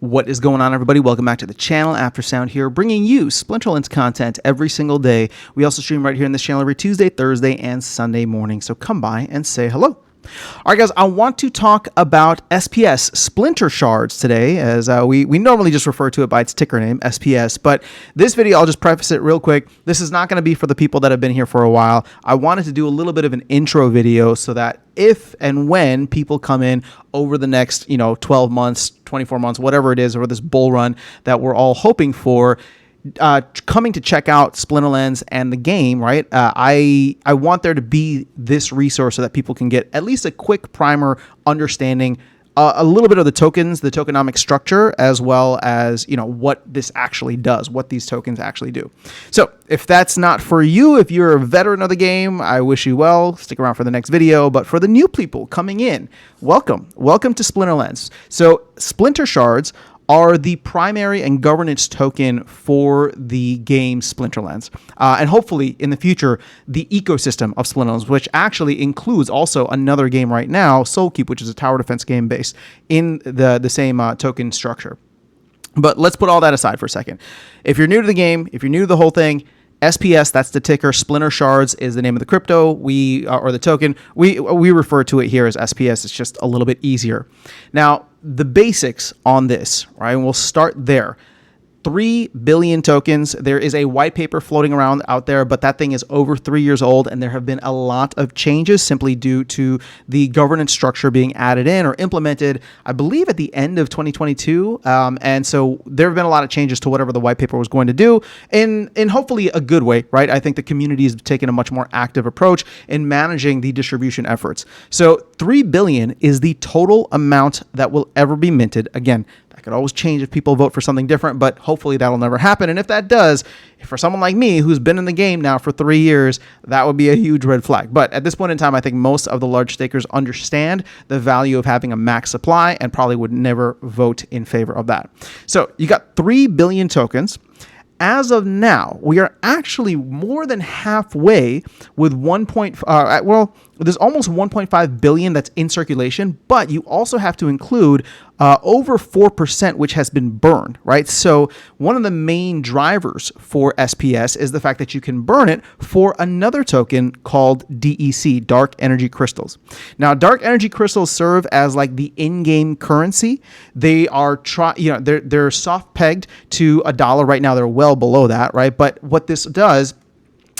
What is going on, everybody? Welcome back to the channel. Aftersound here, bringing you Splinterlands content every single day. We also stream right here in this channel every Tuesday, Thursday, and Sunday morning. So come by and say hello. All right, guys, I want to talk about SPS, Splintershards, today, as we normally just refer to it by its ticker name, SPS. But this video, I'll just preface it real quick. This is not going to be for the people that have been here for a while. I wanted to do a little bit of an intro video so that if and when people come in over the next, 12 months, 24 months, whatever it is, over this bull run that we're all hoping for, coming to check out Splinterlands and the game, right? I want there to be this resource so that people can get at least a quick primer understanding a little bit of the tokens, the tokenomic structure, as well as, what this actually does, what these tokens actually do. So if that's not for you, if you're a veteran of the game, I wish you well. Stick around for the next video. But for the new people coming in, welcome. Welcome to Splinterlands. So Splintershards are the primary and governance token for the game Splinterlands. And hopefully in the future, the ecosystem of Splinterlands, which actually includes also another game right now, Soulkeep, which is a tower defense game based in the same token structure. But let's put all that aside for a second. If you're new to the game, if you're new to the whole thing, SPS, that's the ticker. Splintershards is the name of the crypto. Or the token. We refer to it here as SPS. It's just a little bit easier. Now, the basics on this, right? And we'll start there. 3 billion tokens. There is a white paper floating around out there, but that thing is over 3 years old, and there have been a lot of changes simply due to the governance structure being added in or implemented, I believe, at the end of 2022. And so there have been a lot of changes to whatever the white paper was going to do in hopefully a good way, right? I think the community has taken a much more active approach in managing the distribution efforts. So 3 billion is the total amount that will ever be minted. Again, that could always change if people vote for something different, but hopefully that'll never happen. And if that does, for someone like me who's been in the game now for 3 years, that would be a huge red flag. But at this point in time, I think most of the large stakers understand the value of having a max supply and probably would never vote in favor of that. So you got 3 billion tokens. As of now, we are actually more than halfway with there's almost 1.5 billion that's in circulation, but you also have to include over 4%, which has been burned, right? So one of the main drivers for SPS is the fact that you can burn it for another token called DEC, Dark Energy Crystals. Now, Dark Energy Crystals serve as like the in-game currency. They are they're soft pegged to $1 right now. They're well below that, right? But what this does,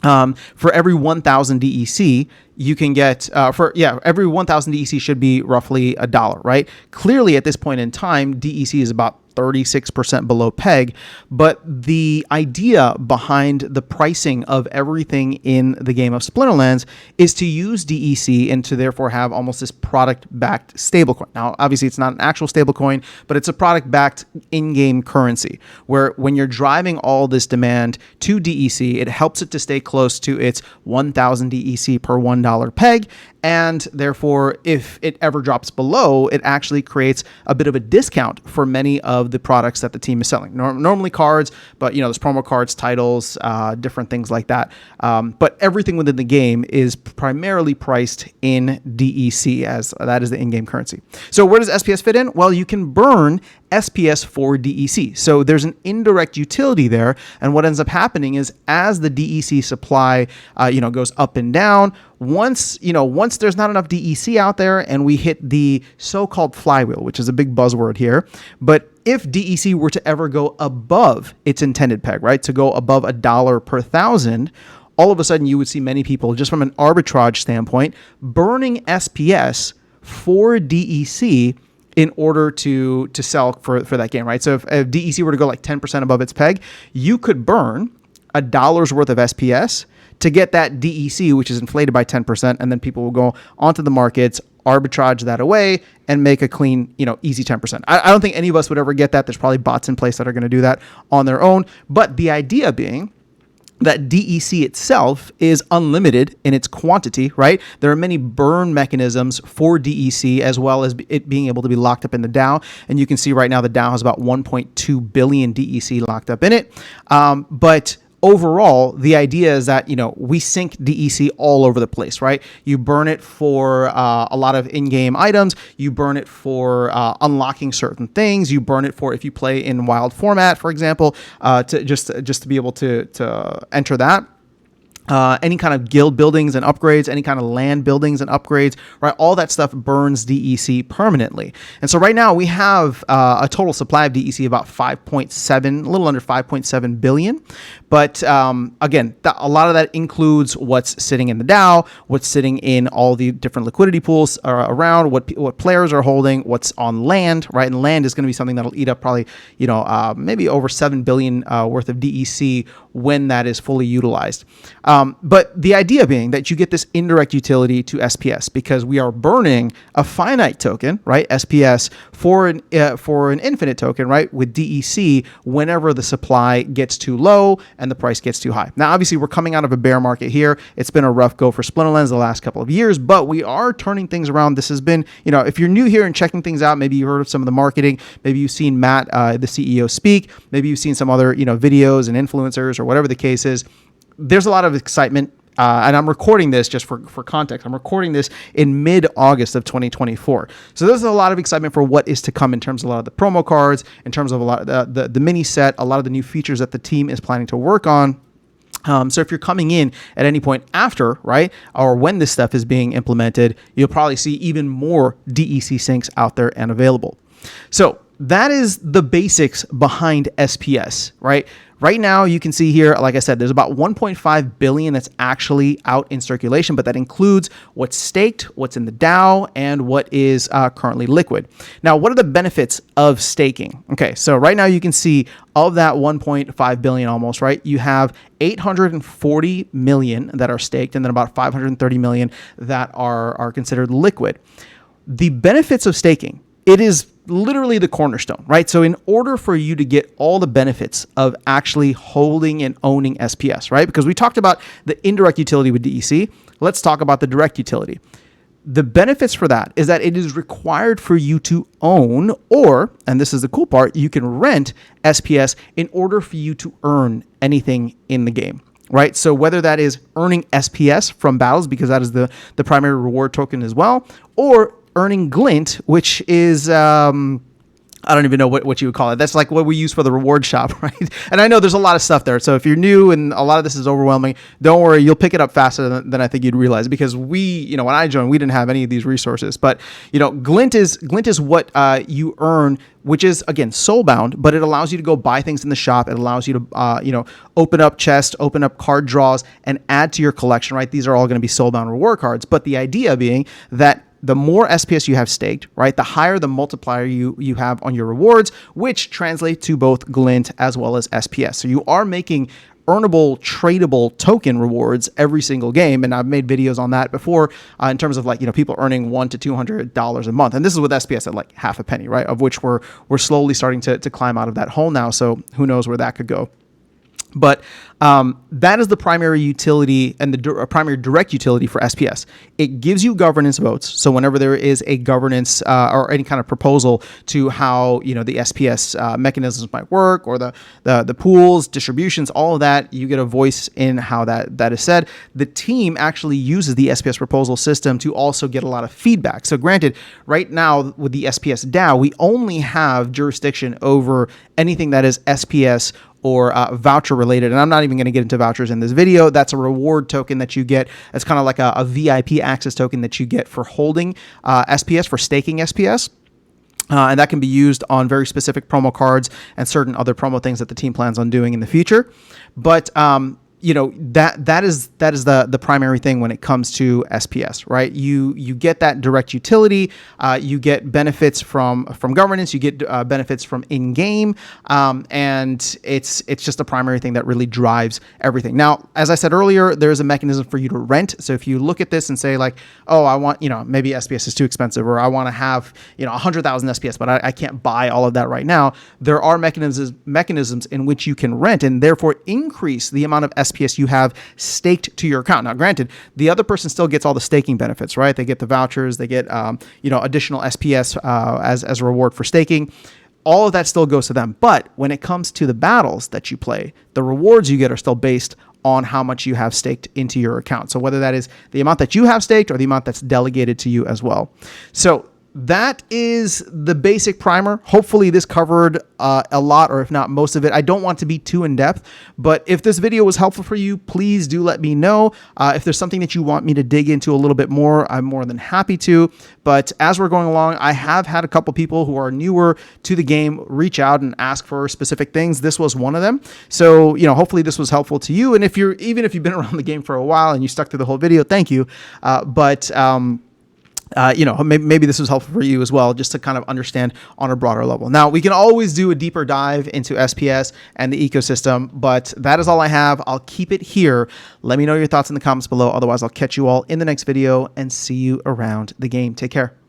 for every 1,000 DEC, you can get, every 1,000 DEC should be roughly $1, right? Clearly, at this point in time, DEC is about 36% below peg, but the idea behind the pricing of everything in the game of Splinterlands is to use DEC and to therefore have almost this product-backed stablecoin. Now, obviously, it's not an actual stablecoin, but it's a product-backed in-game currency where when you're driving all this demand to DEC, it helps it to stay close to its 1,000 DEC per $1 peg, and therefore, if it ever drops below, it actually creates a bit of a discount for many of the products that the team is selling. Normally cards, but there's promo cards, titles, different things like that. But everything within the game is primarily priced in DEC, as that is the in-game currency. So where does SPS fit in? Well, you can burn SPS for DEC. So there's an indirect utility there. And what ends up happening is as the DEC supply, goes up and down, once there's not enough DEC out there and we hit the so-called flywheel, which is a big buzzword here, but if DEC were to ever go above its intended peg, right, to go above $1 per 1,000, all of a sudden you would see many people, just from an arbitrage standpoint, burning SPS for DEC in order to sell for that game, right? So if DEC were to go like 10% above its peg, you could burn $1 worth of SPS to get that DEC, which is inflated by 10%, and then people will go onto the markets, arbitrage that away, and make a clean, easy 10%. I don't think any of us would ever get that. There's probably bots in place that are going to do that on their own. But the idea being that DEC itself is unlimited in its quantity, right? There are many burn mechanisms for DEC as well as it being able to be locked up in the DAO. And you can see right now the DAO has about 1.2 billion DEC locked up in it. But overall, the idea is that, we sink DEC all over the place, right? You burn it for a lot of in-game items. You burn it for unlocking certain things. You burn it for if you play in wild format, for example, to just to be able to enter that. Any kind of guild buildings and upgrades, any kind of land buildings and upgrades, right? All that stuff burns DEC permanently. And so right now we have a total supply of DEC about 5.7, a little under 5.7 billion. But again, a lot of that includes what's sitting in the DAO, what's sitting in all the different liquidity pools around, what players are holding, what's on land, right? And land is going to be something that'll eat up probably, maybe over 7 billion worth of DEC when that is fully utilized. But the idea being that you get this indirect utility to SPS because we are burning a finite token, right? SPS for an infinite token, right? With DEC whenever the supply gets too low and the price gets too high. Now, obviously, we're coming out of a bear market here. It's been a rough go for Splinterlands the last couple of years, but we are turning things around. This has been, if you're new here and checking things out, maybe you heard of some of the marketing, maybe you've seen Matt, the CEO, speak, maybe you've seen some other, videos and influencers or whatever the case is. There's a lot of excitement, and I'm recording this just for context. I'm recording this in mid-August of 2024. So there's a lot of excitement for what is to come in terms of a lot of the promo cards, in terms of a lot of the mini set, a lot of the new features that the team is planning to work on. So if you're coming in at any point after, right, or when this stuff is being implemented, you'll probably see even more DEC syncs out there and available. So that is the basics behind SPS, right? Right now, you can see here, like I said, there's about 1.5 billion that's actually out in circulation, but that includes what's staked, what's in the DAO, and what is currently liquid. Now, what are the benefits of staking? Okay, so right now you can see of that 1.5 billion almost, right, you have 840 million that are staked, and then about 530 million that are considered liquid. The benefits of staking, it is literally the cornerstone, right? So in order for you to get all the benefits of actually holding and owning SPS, right? Because we talked about the indirect utility with DEC. Let's talk about the direct utility. The benefits for that is that it is required for you to own, or, and this is the cool part, you can rent SPS in order for you to earn anything in the game. Right. So whether that is earning SPS from battles, because that is the primary reward token as well, or earning glint, which is I don't even know what you would call it. That's like what we use for the reward shop, right? And I know there's a lot of stuff there. So if you're new and a lot of this is overwhelming, don't worry, you'll pick it up faster than I think you'd realize, because when I joined, we didn't have any of these resources. But glint is what you earn, which is, again, soulbound, but it allows you to go buy things in the shop. It allows you to open up chests, open up card draws, and add to your collection, right? These are all going to be soulbound reward cards. But the idea being that the more SPS you have staked, right, the higher the multiplier you have on your rewards, which translate to both glint as well as SPS. So you are making earnable, tradable token rewards every single game. And I've made videos on that before in terms of people earning $100 to $200 a month. And this is with SPS at like half a penny, right? Of which we're slowly starting to climb out of that hole now. So who knows where that could go. But that is the primary utility and the primary direct utility for SPS. It gives you governance votes. So whenever there is a governance or any kind of proposal to how the SPS mechanisms might work, or the pools, distributions, all of that, you get a voice in how that is said. The team actually uses the SPS proposal system to also get a lot of feedback. So granted, right now with the SPS DAO, we only have jurisdiction over anything that is SPS or voucher related. And I'm not even going to get into vouchers in this video. That's a reward token that you get. It's kind of like a VIP access token that you get for holding SPS, for staking SPS. And that can be used on very specific promo cards and certain other promo things that the team plans on doing in the future. But that is the primary thing when it comes to SPS, right? You get that direct utility, you get benefits from governance, you get benefits from in-game, and it's just the primary thing that really drives everything. Now, as I said earlier, there is a mechanism for you to rent. So if you look at this and say like, oh, I want, maybe SPS is too expensive, or I want to have 100,000 SPS, but I can't buy all of that right now. There are mechanisms in which you can rent and therefore increase the amount of SPS you have staked to your account. Now, granted, the other person still gets all the staking benefits, right? They get the vouchers, they get additional SPS as a reward for staking. all of that still goes to them. But when it comes to the battles that you play, the rewards you get are still based on how much you have staked into your account. So whether that is the amount that you have staked or the amount that's delegated to you as well. So that is the basic primer. Hopefully this covered a lot, or if not most of it. I don't want to be too in depth, but if this video was helpful for you, please do let me know. If there's something that you want me to dig into a little bit more, I'm more than happy to. But as we're going along, I have had a couple people who are newer to the game reach out and ask for specific things. This was one of them. So, hopefully this was helpful to you. And even if you've been around the game for a while and you stuck through the whole video, thank you. Maybe this was helpful for you as well, just to kind of understand on a broader level. Now, we can always do a deeper dive into SPS and the ecosystem, but that is all I have. I'll keep it here. Let me know your thoughts in the comments below. Otherwise, I'll catch you all in the next video and see you around the game. Take care.